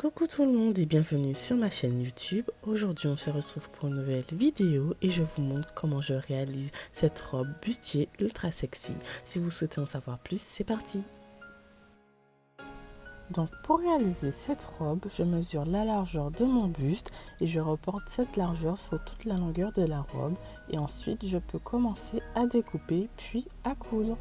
Coucou tout le monde et bienvenue sur ma chaîne YouTube. Aujourd'hui on se retrouve pour une nouvelle vidéo et je vous montre comment je réalise cette robe bustier ultra sexy. Si vous souhaitez en savoir plus, c'est parti. Donc pour réaliser cette robe, je mesure la largeur de mon buste et je reporte cette largeur sur toute la longueur de la robe et ensuite je peux commencer à découper puis à coudre.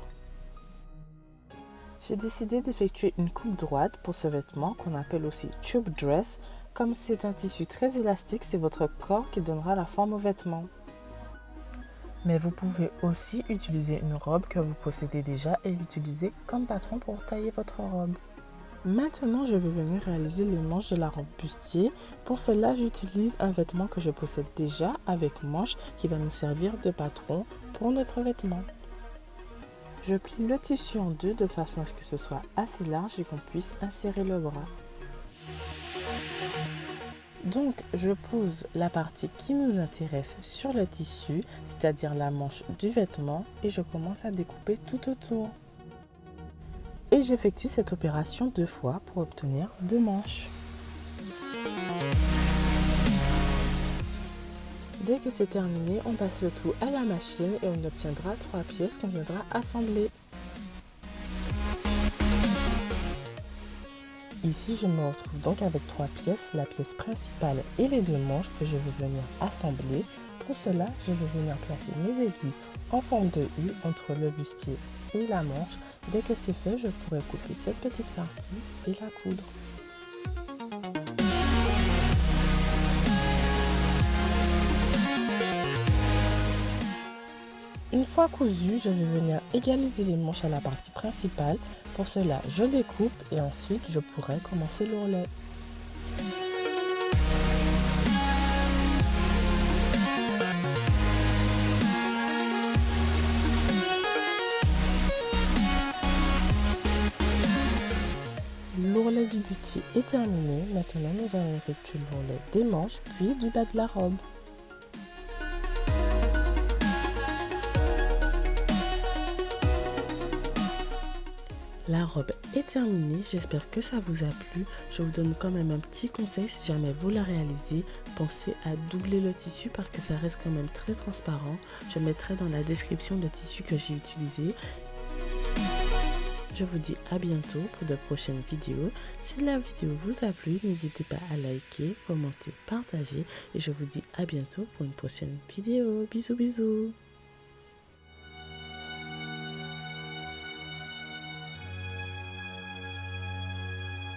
J'ai décidé d'effectuer une coupe droite pour ce vêtement qu'on appelle aussi tube dress. Comme c'est un tissu très élastique, c'est votre corps qui donnera la forme au vêtement. Mais vous pouvez aussi utiliser une robe que vous possédez déjà et l'utiliser comme patron pour tailler votre robe. Maintenant, je vais venir réaliser les manches de la robe bustier. Pour cela, j'utilise un vêtement que je possède déjà avec manches qui va nous servir de patron pour notre vêtement. Je plie le tissu en deux de façon à ce que ce soit assez large et qu'on puisse insérer le bras. Donc, je pose la partie qui nous intéresse sur le tissu, c'est-à-dire la manche du vêtement, et je commence à découper tout autour. Et j'effectue cette opération 2 fois pour obtenir 2 manches. Dès que c'est terminé, on passe le tout à la machine et on obtiendra 3 pièces qu'on viendra assembler. Ici, je me retrouve donc avec 3 pièces, la pièce principale et les 2 manches que je vais venir assembler. Pour cela, je vais venir placer mes aiguilles en forme de U entre le bustier et la manche. Dès que c'est fait, je pourrai couper cette petite partie et la coudre. Une fois cousu, je vais venir égaliser les manches à la partie principale. Pour cela, je découpe et ensuite je pourrai commencer l'ourlet. L'ourlet du bustier est terminé. Maintenant, nous allons effectuer l'ourlet des manches puis du bas de la robe. La robe est terminée, j'espère que ça vous a plu. Je vous donne quand même un petit conseil, si jamais vous la réalisez, pensez à doubler le tissu parce que ça reste quand même très transparent. Je mettrai dans la description le tissu que j'ai utilisé. Je vous dis à bientôt pour de prochaines vidéos. Si la vidéo vous a plu, n'hésitez pas à liker, commenter, partager et je vous dis à bientôt pour une prochaine vidéo. Bisous bisous.